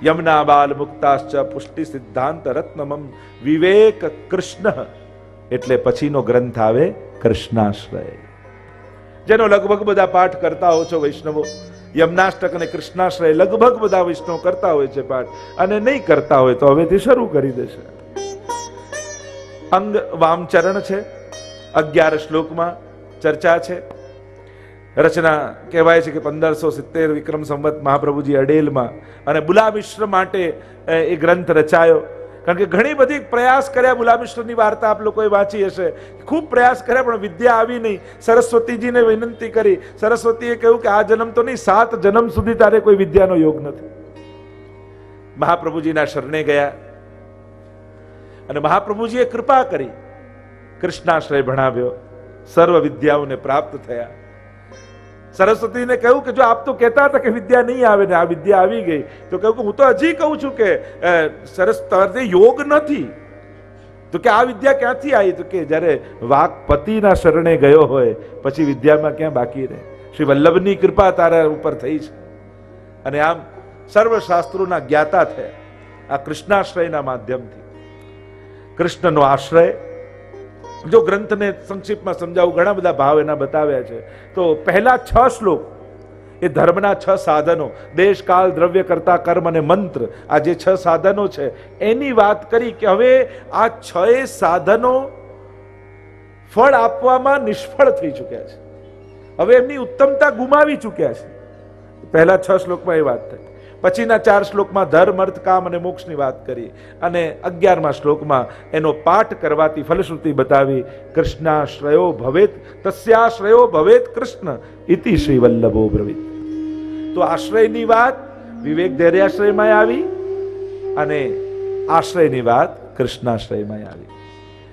યમના બાલ મુક્તાશ્ચ પુષ્ટિ સિદ્ધાંત રત્નમમ વિવેક કૃષ્ણ, એટલે પછીનો ગ્રંથ આવે કૃષ્ણાશ્રય, જેનો લગભગ બધા પાઠ કરતા હો છો વૈષ્ણવો. યમનાષ્ટક અને કૃષ્ણાશ્રય લગભગ બધા વૈષ્ણવ કરતા હોય છે પાઠ, અને નહીં કરતા હોય તો હવેથી શરૂ કરી દેશે. અંગ વામચરણ છે, 11 શ્લોકમાં ચર્ચા છે. રચના કહેવાય છે કે 1570 વિક્રમ સંવત મહાપ્રભુજી અડેલમાં, અને બુલામિશ્ર માટે એ ગ્રંથ રચાયો. કારણ કે ઘણી બધી પ્રયાસ કર્યા, બુલામિશ્રની વાર્તા આપ લોકોએ વાંચી હશે. ખૂબ પ્રયાસ કર્યા પણ વિદ્યા આવી નહીં. સરસ્વતીજીને વિનંતી કરી, સરસ્વતીએ કહ્યું કે આ જન્મ તો નહીં, 7 જન્મ સુધી તારે કોઈ વિદ્યાનો યોગ નથી. મહાપ્રભુજીના શરણે ગયા અને મહાપ્રભુજીએ કૃપા કરી, કૃષ્ણાશ્રય ભણાવ્યો, સર્વ વિદ્યાઓને પ્રાપ્ત થયા. સરસ્વતીને કહ્યું કે જો આપ તો કહેતા હતા કે વિદ્યા નહીં આવે ને આ વિદ્યા આવી ગઈ, તો કહ્યું કે હું તો હજી કહું છું કે સરસ્વતી યોગ નથી. તો કે આ વિદ્યા ક્યાંથી આવી? તો કે જ્યારે વાકપતિના શરણે ગયો હોય પછી વિદ્યામાં ક્યાં બાકી રહે? શ્રી વલ્લભની કૃપા તારા ઉપર થઈ છે, અને આમ સર્વ શાસ્ત્રોના જ્ઞાતા થયા આ કૃષ્ણાશ્રયના માધ્યમથી. કૃષ્ણનો આશ્રય, જો ગ્રંથને સંક્ષિપ્તમાં સમજાવું, ઘણા બધા ભાવ એના બતાવ્યા છે. તો પહેલા 6 શ્લોક એ ધર્મના 6 સાધનો, દેશ કાળ દ્રવ્ય કરતા કર્મ અને મંત્ર, આ જે 6 સાધનો છે એની વાત કરી કે હવે આ 6 સાધનો ફળ આપવામાં નિષ્ફળ થઈ ચૂક્યા છે, હવે એમની ઉત્તમતા ગુમાવી ચૂક્યા છે. પહેલા 6 શ્લોકમાં એ વાત થઈ. પછીના 4 શ્લોકમાં ધર્મ અર્થ કામ અને મોક્ષની વાત કરી, અને 11મા શ્લોકમાં એનો પાઠ કરવાથી ફલશ્રુતિ બતાવી. કૃષ્ણાશ્રયો ભવેત તસ્યાશ્રયો ભવેત કૃષ્ણ ઇતિ શ્રી વલ્લભો બ્રવીત. તો આશ્રયની વાત વિવેક ધૈર્યાશ્રયમાં આવી, અને આશ્રયની વાત કૃષ્ણાશ્રયમાં આવી.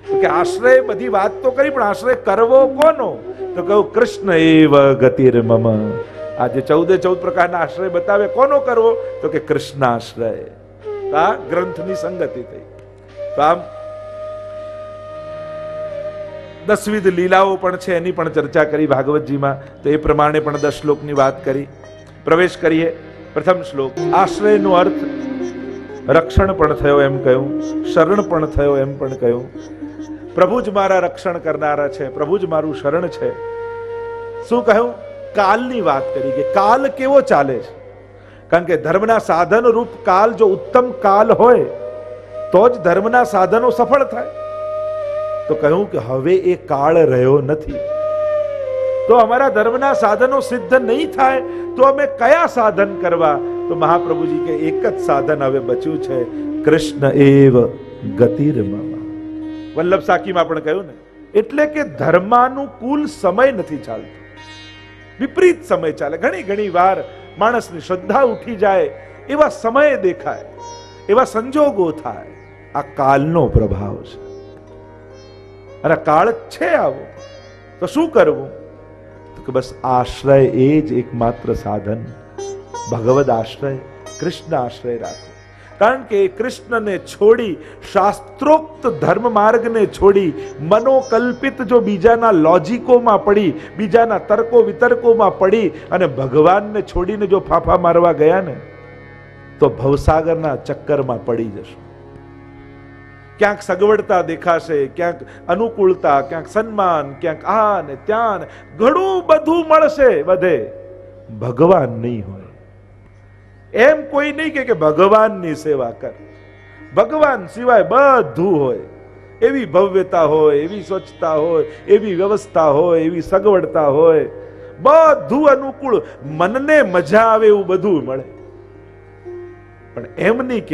તો કે આશ્રય બધી વાત તો કરી, પણ આશ્રય કરવો કોનો? તો કહ્યું કૃષ્ણ એવ ગતિર્મમ. આ જે 14 પ્રકારના આશ્રય બતાવે, કોનો કરવો? તો કે કૃષ્ણાશ્રય. આ ગ્રંથની સંગતિ થઈ. તો આમ 10 લીલાઓ પણ છે, એની પણ ચર્ચા કરી ભાગવતજીમાં. તો એ પ્રમાણે પણ 10 શ્લોકની વાત કરી. પ્રવેશ કરીએ. પ્રથમ શ્લોક. આશ્રયનો અર્થ રક્ષણ પણ થયો એમ કહ્યું, શરણ પણ થયો એમ પણ કહ્યું. પ્રભુ જ મારા રક્ષણ કરનારા છે, પ્રભુ જ મારું શરણ છે. શું કહ્યું? કાલની વાત કરી કે કાલ કેવો ચાલે છે. કારણ કે ધર્મના સાધન રૂપ કાલ જો ઉત્તમ કાલ હોય તો જ ધર્મના સાધનો સફળ થાય. તો કહ્યું કે હવે એ કાળ રહ્યો નથી, તો અમારા ધર્મના સાધનો સિદ્ધ નહીં થાય તો અમે કયા સાધન કરવા? તો મહાપ્રભુજી કે એક જ સાધન હવે બચ્યું છે, કૃષ્ણ એવ ગતિર્મમ. વલ્લભ સાખીમાં પણ કહ્યું ને, એટલે કે ધર્માનુકૂળ સમય નથી ચાલતો, વિપરીત સમય ચાલે. ઘણી વાર માણસની શ્રદ્ધા ઉઠી જાય, એવા સમય દેખાય, એવા સંજોગો થાય. આ કાલનો પ્રભાવ છે, અને કાળ છે આવો. તો શું કરવું? તો કે બસ આશ્રય એ જ એકમાત્ર સાધન, ભગવદ આશ્રય, કૃષ્ણ આશ્રય રાખો. કારણ કે કૃષ્ણને છોડી, શાસ્ત્રોક્ત ધર્મ માર્ગને છોડી, મનોકલ્પિત જો બીજાના લોજિકોમાં પડી, બીજાના તર્કો વિતર્કોમાં પડી અને ભગવાનને છોડીને જો ફાફા મારવા ગયા ને, તો ભવસાગરના ચક્કરમાં પડી જશો. ક્યાંક સગવડતા દેખાશે, ક્યાંક અનુકૂળતા, ક્યાંક સન્માન, ક્યાંક આ ને ત્યાં, ઘણું બધું મળશે, બધે ભગવાન નહીં હોય. એમ કોઈ નહીં કે ભગવાનની સેવા કર, ભગવાન સિવાય બધું હોય. એવી ભવ્યતા હોય, એવી સ્વચ્છતા હોય, એવી વ્યવસ્થા હોય, એવી સગવડતા હોય, બધું અનુકૂળ, મનને મજા આવે એવું બધું મળે. પણ એમ નહીં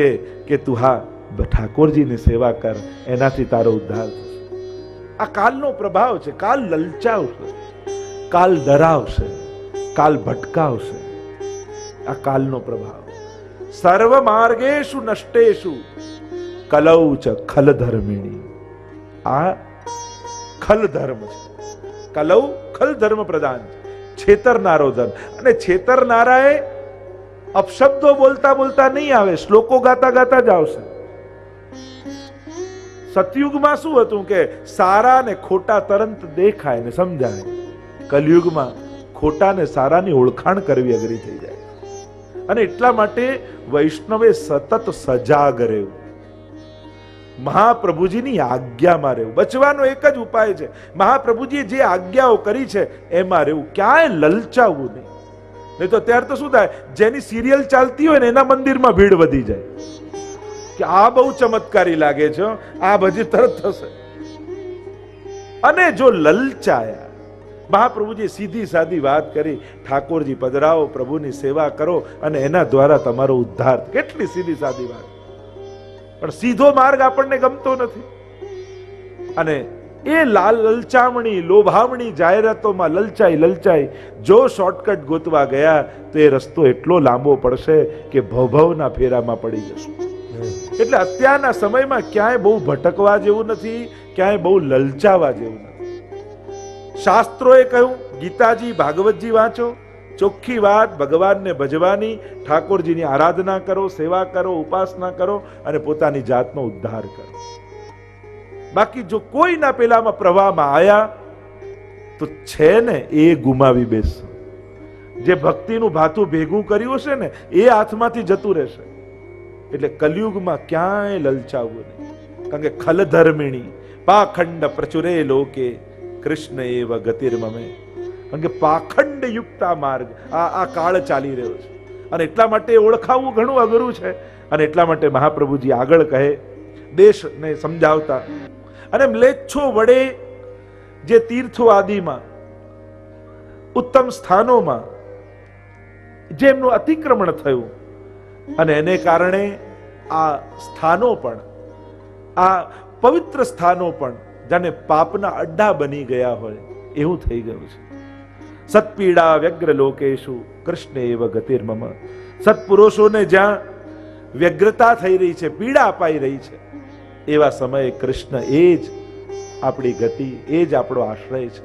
કે તું હા ઠાકોરજીની સેવા કર, એનાથી તારો ઉદ્ધાર થશે. આ કાલનો પ્રભાવ છે. કાલ લલચાવશે, કાલ ડરાવશે, કાલ ભટકાવશે. આ કાલનો પ્રભાવ. સર્વ માર્ગેષુ નષ્ટેષુ કલૌ ચ ખલ ધર્મિણી. આ ખલ ધર્મ છે. કલૌ ખલ ધર્મ પ્રધાન છે, છેતરનારો ધર્મ. અને છેતરનારાએ અપશબ્દો બોલતા બોલતા નહીં આવે, શ્લોકો ગાતા ગાતા જ આવશે. સતયુગમાં શું હતું કે સારા ને ખોટા તરત દેખાય ને સમજાય. કલયુગમાં ખોટા ને સારાની ઓળખાણ કરવી અઘરી થઈ જાય. અને એટલા માટે વૈષ્ણવે સતત સજાગ રહેવું, મહાપ્રભુજીની આજ્ઞામાં રહેવું. બચવાનો એક જ ઉપાય છે, મહાપ્રભુજીએ જે આજ્ઞાઓ કરી છે એમાં રહેવું, ક્યાંય લલચાવવું નહીં. નહીં તો અત્યારે તો શું થાય, જેની સિરિયલ ચાલતી હોય ને એના મંદિરમાં ભીડ વધી જાય કે આ બહુ ચમત્કારી લાગે છે, આ ભજી તરત થશે. અને જો લલચાયા, મહાપ્રભુજી સીધી સાદી વાત કરી, ઠાકોરજી પધરાવો, પ્રભુની સેવા કરો અને એના દ્વારા તમારો ઉદ્ધાર. કેટલી સીધી સાદી વાત, પણ સીધો માર્ગ આપણને ગમતો નથી. અને એ લલચામણી લોભામણી જાહેરાતોમાં લલચાઈ જો શોર્ટકટ ગોતવા ગયા તો એ રસ્તો એટલો લાંબો પડશે કે ભવભવના ફેરામાં પડી જશું. એટલે અત્યારના સમયમાં ક્યાંય બહુ ભટકવા જેવું નથી, ક્યાંય બહુ લલચાવા જેવું નથી. શાસ્ત્રોએ કહ્યું, ગીતાજી ભાગવતજી વાંચો, ચોખ્ખી વાત ભગવાનને ભજવાની, ઠાકોરજીની આરાધના કરો, સેવા કરો, ઉપાસના કરો અને પોતાની જાતનો ઉદ્ધાર કરો. બાકી જો કોઈના પેલામાં પ્રવાહમાં આયા તો છે ને એ ગુમાવી બેસશો. જે ભક્તિનું ભાથું ભેગું કર્યું હશે ને એ હાથમાંથી જતું રહેશે. એટલે કલયુગમાં ક્યાંય લલચાવવું નહીં, કારણ કે ખલધર્મિણી પાખંડ પ્રચુરે લોકે કૃષ્ણ એવ ગતિર્મમે. કારણ કે પાખંડ યુક્ત માર્ગ આ કાળ ચાલી રહ્યો છે અને એટલા માટે ઓળખાવવું ઘણું અઘરું છે. અને એટલા માટે મહાપ્રભુજી આગળ કહે, દેશને સમજાવતા, અને મ્લેચ્છો વડે જે તીર્થો આદિમાં ઉત્તમ સ્થાનોમાં જેમનું અતિક્રમણ થયું અને એને કારણે આ સ્થાનો પણ, આ પવિત્ર સ્થાનો પણ જાણે પાપના અડ્ડા બની ગયા હોય એવું થઈ ગયું છે. સત્પીડા વ્યગ્ર લોકેશુ કૃષ્ણ એવ ગતિર્મમ. સત્પુરુષોને જ્યાં વ્યગ્રતા થઈ રહી છે, પીડા અપાઈ રહી છે, એવા સમયે કૃષ્ણ એ જ આપણી ગતિ, એ જ આપણો આશ્રય છે.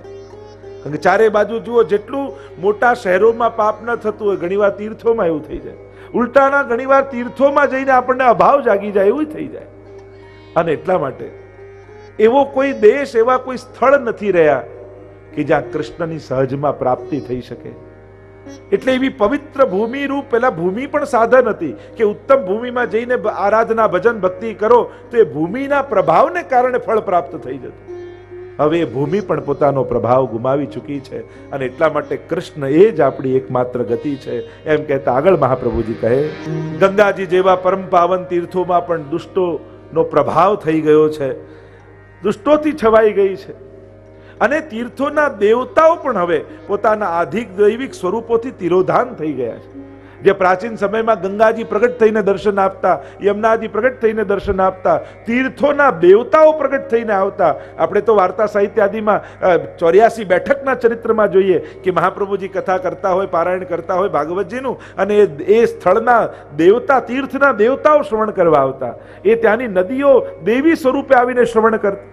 કારણ કે ચારે બાજુ જુઓ, જેટલું મોટા શહેરોમાં પાપ ન થતું હોય ઘણીવાર તીર્થોમાં એવું થઈ જાય. ઉલટાના ઘણીવાર તીર્થોમાં જઈને આપણને અભાવ જાગી જાય એવું થઈ જાય. અને એટલા માટે એવો કોઈ દેશ, એવા કોઈ સ્થળ નથી રહ્યા કે જ્યાં કૃષ્ણની સહજમાં પ્રાપ્તિ થઈ શકે. એટલે એવી પવિત્ર ભૂમિ રૂપ, પેલા ભૂમિ પણ સાધન હતી કે ઉત્તમ ભૂમિમાં જઈને આરાધના ભજન ભક્તિ કરો તો એ ભૂમિના પ્રભાવને કારણે ફળ પ્રાપ્ત થઈ જતું. હવે એ ભૂમિ પણ પોતાનો પ્રભાવ ગુમાવી ચૂકી છે અને એટલા માટે કૃષ્ણ એ જ આપણી એકમાત્ર ગતિ છે. એમ કહેતા આગળ મહાપ્રભુજી કહે, ગંગાજી જેવા પરમ પાવન તીર્થોમાં પણ દુષ્ટોનો પ્રભાવ થઈ ગયો છે, દુષ્ટોથી છવાઈ ગઈ છે. અને તીર્થોના દેવતાઓ પણ હવે પોતાના આધિક દૈવિક સ્વરૂપોથી તિરોધાન થઈ ગયા છે. જે પ્રાચીન સમયમાં ગંગાજી પ્રગટ થઈને દર્શન આપતા, યમુનાજી પ્રગટ થઈને દર્શન આપતા, તીર્થોના દેવતાઓ પ્રગટ થઈને આવતા. આપણે તો વાર્તા સાહિત્ય આદિમાં 84 બેઠકના ચરિત્રમાં જોઈએ કે મહાપ્રભુજી કથા કરતા હોય, પારાયણ કરતા હોય ભાગવતજીનું, અને એ સ્થળના દેવતા, તીર્થના દેવતાઓ શ્રવણ કરવા આવતા. એ ત્યાંની નદીઓ દેવી સ્વરૂપે આવીને શ્રવણ કરતા.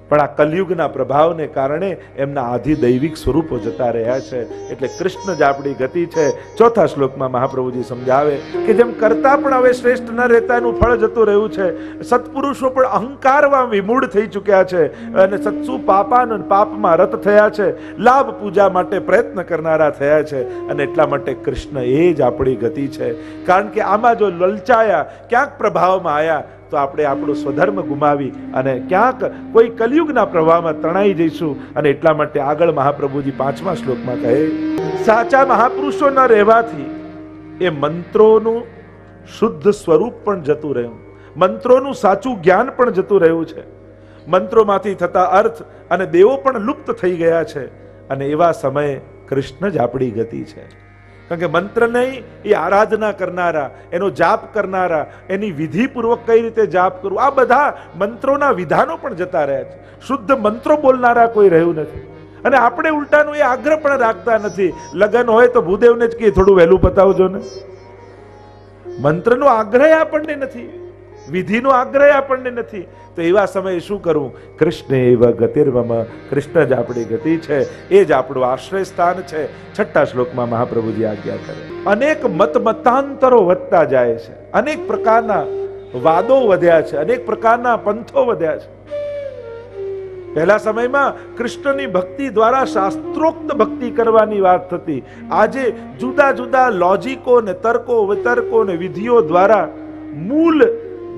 પણ આ કલયુગના પ્રભાવને કારણે એમના આધિ દૈવિક સ્વરૂપો જતા રહ્યા છે. એટલે કૃષ્ણ જ આપણી ગતિ છે. ચોથા શ્લોકમાં મહાપ્રભુજી સમજાવે કે જેમ કરતા પણ હવે શ્રેષ્ઠ ન રહેતા એનું ફળ જતું રહ્યું છે, સત્પુરુષો પણ અહંકારમાં વિમૂઢ થઈ ચૂક્યા છે અને સત્સુ પાપાન પાપમાં રત થયા છે, લાભ પૂજા માટે પ્રયત્ન કરનારા થયા છે. અને એટલા માટે કૃષ્ણ એ જ આપણી ગતિ છે. કારણ કે આમાં જો લલચાયા, ક્યાંક પ્રભાવમાં આવ્યા તો આપણે આપણો સ્વધર્મ ગુમાવી અને ક્યાંક કોઈ કલયુગના પ્રવાહમાં તણાઈ જઈશું. અને એટલા માટે આગળ મહાપ્રભુજી 5મા શ્લોકમાં કહે, સાચા મહાપુરુષો ન રહેવાથી એ મંત્રોનું શુદ્ધ સ્વરૂપ પણ જતું રહ્યું, મંત્રોનું સાચું જ્ઞાન પણ જતું રહ્યું છે, મંત્રોમાંથી થતા અર્થ અને દેવો પણ લુપ્ત થઈ ગયા છે. અને એવા સમયે કૃષ્ણ જ આપણી ગતિ છે. કારણ કે મંત્ર નહીં, એ આરાધના કરનારા, એનો જાપ કરનારા, એની વિધિપૂર્વક કઈ રીતે જાપ કરવું, આ બધા મંત્રોના વિધાનો પણ જતા રહ્યા છે. શુદ્ધ મંત્રો બોલનારા કોઈ રહ્યું નથી. અને આપણે ઉલટાનું એ આગ્રહ પણ રાખતા નથી. લગ્ન હોય તો ભૂદેવને જ કે થોડું વહેલું પતાવજો ને. મંત્રનો આગ્રહ આપણને નથી, વિધિનો આગ્રહ આપણને નથી. તો એવા સમયે શું કરવું? કૃષ્ણ એવ ગતિર્મમ. કૃષ્ણ જ આપણી ગતિ છે, એ જ આપણું આશ્રય સ્થાન છે. 6ઠ્ઠા શ્લોકમાં મહાપ્રભુજી આજ્ઞા કરે, અનેક મતાંતરો વધતા જાય છે, અનેક પ્રકારના વાદો વધ્યા છે, અનેક પ્રકારના પંથો વધ્યા છે. પહેલા સમયમાં કૃષ્ણની ભક્તિ દ્વારા શાસ્ત્રોક્ત ભક્તિ કરવાની વાત થતી. આજે જુદા જુદા લોજિકો ને તર્કો વિતર્કો ને વિધિઓ દ્વારા મૂળ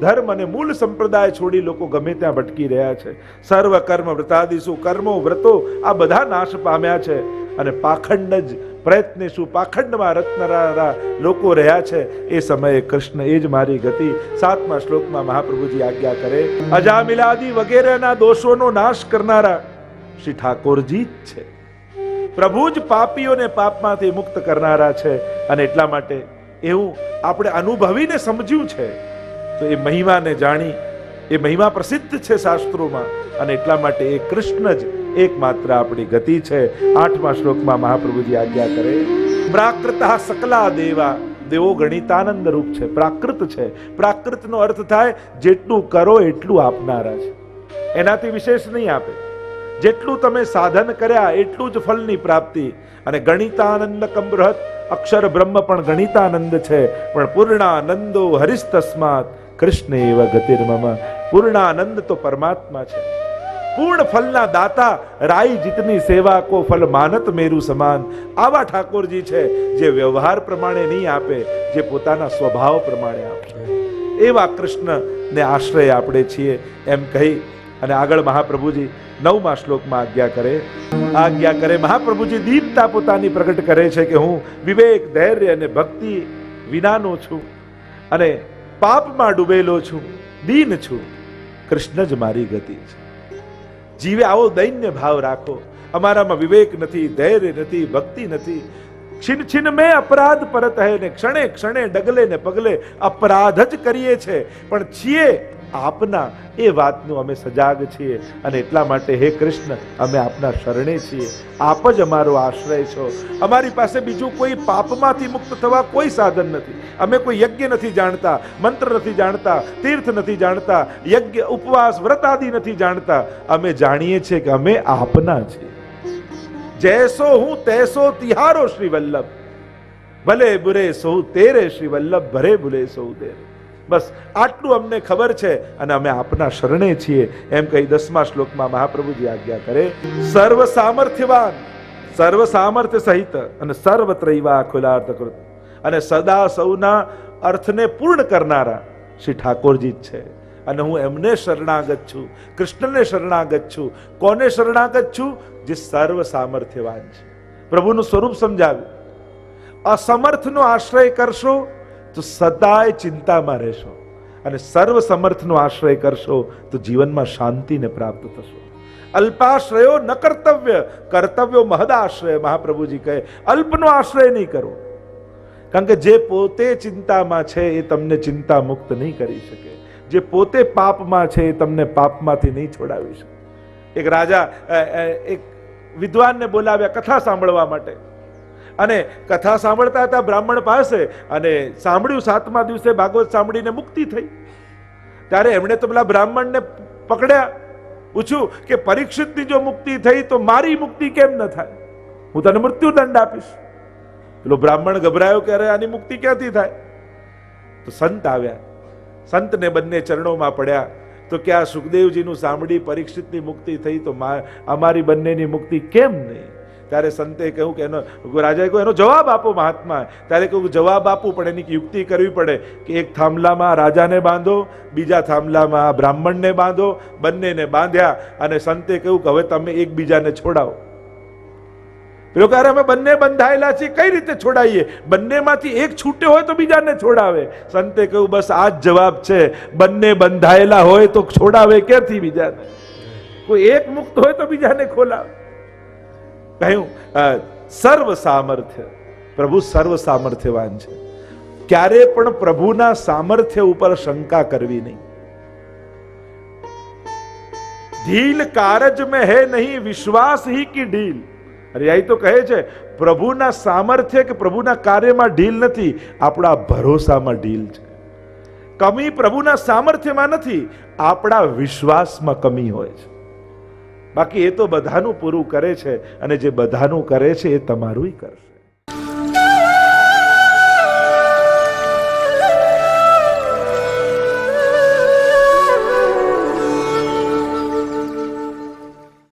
ધર્મ અને મૂળ સંપ્રદાય છોડી લોકો ગમે ત્યાં ભટકી રહ્યા છે. સર્વ કર્મ વ્રતાદિશુ, કર્મો વ્રતો આ બધા નાશ પામ્યા છે અને પાખંડ જ પ્રયત્નેશું, પાખંડમાં રત્નરા લોકો રહ્યા છે. એ સમયે કૃષ્ણ એ જ મારી ગતિ. 7મા શ્લોકમાં મહાપ્રભુજી આજ્ઞા કરે, અજામિલાદી વગેરેના દોષોનો નાશ કરનારા શ્રી ઠાકોરજી જ છે. પ્રભુ જ પાપીઓને પાપમાંથી મુક્ત કરનારા છે. અને એટલા માટે એવું આપણે અનુભવીને સમજ્યું છે તો એ મહિમાને જાણી, એ મહિમા પ્રસિદ્ધ છે શાસ્ત્રોમાં, અને એટલા માટે એ કૃષ્ણ જ એકમાત્ર આપણી ગતિ છે. 8મા શ્લોકમાં મહાપ્રભુજી આજ્ઞા કરે, પ્રાકૃતઃ સકલા દેવા, દેવો ગણિતાનંદ રૂપ છે, પ્રાકૃત છે. પ્રાકૃતનો અર્થ થાય જેટલું કરો એટલું આપનારા છે, એનાથી વિશેષ નહીં આપે. જેટલું તમે સાધન કર્યા એટલું જ ફળની પ્રાપ્તિ. અને ગણિતાનંદ કમ્બૃહત, અક્ષર બ્રહ્મ પણ ગણિતાનંદ છે, પણ પૂર્ણાનંદો હરિસ્તસ્માત કૃષ્ણ એવ ગતિર્મમ. પૂર્ણાનંદ તો પરમાત્મા છે, પૂર્ણ ફલના દાતા. રાઈ જીતની સેવા કો ફલ માનત મેરુ સમાન. આવા ઠાકોરજી છે જે વ્યવહાર પ્રમાણે નહીં આપે, જે પોતાના સ્વભાવ પ્રમાણે આપે. એવા કૃષ્ણને આશ્રય આપણે છીએ એમ કહી અને આગળ મહાપ્રભુજી 9મા શ્લોકમાં આજ્ઞા કરે. મહાપ્રભુજી દીનતા પોતાની પ્રગટ કરે છે કે હું વિવેક, ધૈર્ય અને ભક્તિ વિનાનો છું અને પાપમાં ડૂબેલો છું, દીન છું. કૃષ્ણ જ મારી ગતિ છે. જીવે આવો દૈન્ય ભાવ રાખો. અમારામાં વિવેક નથી, ધૈર્ય નથી, ભક્તિ નથી. છીન છીન મેં અપરાધ પરત હે ને ક્ષણે ક્ષણે ડગલે ને પગલે અપરાધ જ કરીએ છે, પણ છીએ આપના એ વાતનું અમે સજાગ છીએ. અને એટલા માટે હે કૃષ્ણ, અમે આપના શરણે છીએ. આપ જ અમારો આશ્રય છો. અમારી પાસે બીજું કોઈ પાપમાંથી મુક્ત થવા કોઈ સાધન નથી. અમે કોઈ યજ્ઞ નથી જાણતા, મંત્ર નથી જાણતા, તીર્થ નથી જાણતા, યજ્ઞ ઉપવાસ વ્રત આદિ નથી જાણતા. અમે જાણીએ છીએ કે અમે આપના છીએ. જૈસો હું તૈસો તિહારો શ્રી વલ્લભ, ભલે બુરે સહુ તેરે શ્રી વલ્લભ, ભરે બુરે સહુ તેરે. બસ આટલું અમને ખબર છે અને અમે આપના શરણે છીએ એમ કહી 10મા શ્લોકમાં મહાપ્રભુજી આજ્ઞા કરે, સર્વ સામર્થ્યવાન, સર્વ સામર્થ્ય સહિત અને સર્વત્રૈવા અખિલાર્થકૃત અને સદા સૌના અર્થને પૂર્ણ કરનારા શ્રી ઠાકોરજી જ છે. અને હું એમને શરણાગત છું, કૃષ્ણને શરણાગત છું. કોને શરણાગત છું? જે સર્વ સામર્થ્યવાન છે. પ્રભુનું સ્વરૂપ સમજાવ્યું. અસમર્થનો આશ્રય કરશો તો સદાય ચિંતામાં રહેશો, અને સર્વ સમર્થનો આશ્રય કરશો તો જીવનમાં શાંતિને પ્રાપ્ત થશો. અલ્પાશ્રયો ન કર્તવ્ય, કર્તવ્યો મહદાશ્રય. મહાપ્રભુજી કહે અલ્પનો આશ્રય નહીં કરો, કારણ કે જે પોતે ચિંતામાં છે એ તમને ચિંતા મુક્ત નહીં કરી શકે. જે પોતે પાપમાં છે એ તમને પાપમાંથી નહીં છોડાવી શકે. એક રાજા એક વિદ્વાનને બોલાવ્યા કથા સાંભળવા માટે, અને કથા સાંભળતા હતા બ્રાહ્મણ પાસે, અને સાંભળ્યું 7મા દિવસે ભાગવત સાંભળીને મુક્તિ થઈ. ત્યારે એમણે તો પેલા બ્રાહ્મણને પકડ્યા, પૂછ્યું કે પરીક્ષિતની જો મુક્તિ થઈ તો મારી મુક્તિ કેમ ન થાય? હું તને મૃત્યુદંડ આપીશ. પેલો બ્રાહ્મણ ગભરાયો કે અરે આની મુક્તિ ક્યાંથી થાય? તો સંત આવ્યા, સંતને બંને ચરણોમાં પડ્યા તો કે આ સુખદેવજીનું સાંભળી પરીક્ષિતની મુક્તિ થઈ તો અમારી બંનેની મુક્તિ કેમ નહીં? ત્યારે સંતે કહ્યું કે એનો, રાજાએ કહ્યું એનો જવાબ આપો મહાત્મા. ત્યારે કહ્યું જવાબ આપું પણ એની યુક્તિ કરવી પડે કે એક થાંભલામાં રાજાને બાંધો, બીજા થાંભલામાં બ્રાહ્મણને બાંધો. બંનેને બાંધ્યા અને સંતે કહ્યું કે હવે તમે એકબીજાને છોડાવો. પેલો કહે અમે બંને બંધાયેલા છીએ, કઈ રીતે છોડાઈએ? બંનેમાંથી એક છૂટ્યો હોય તો બીજાને છોડાવે. સંતે કહ્યું બસ આ જ જવાબ છે, બંને બંધાયેલા હોય તો છોડાવે ક્યાંથી બીજાને? કોઈ એક મુક્ત હોય તો બીજાને ખોલાવે. કહ્યું સર્વ સામર્થ્ય, પ્રભુ સર્વ સામર્થ્યવાન છે. ક્યારે પણ પ્રભુના સામર્થ્ય ઉપર શંકા કરવી નહીં. ઢીલ કારજ મેં હે નહીં વિશ્વાસ હી કી ઢીલ. અરે અહીં તો કહે છે પ્રભુના સામર્થ્ય કે પ્રભુના કાર્યમાં ઢીલ નથી, આપણા ભરોસામાં ઢીલ છે. કમી પ્રભુના સામર્થ્યમાં નથી, આપણા વિશ્વાસમાં કમી હોય છે. બાકી એ તો બધાનું પૂરું કરે છે, અને જે બધાનું કરે છે એ તમારું કરશે.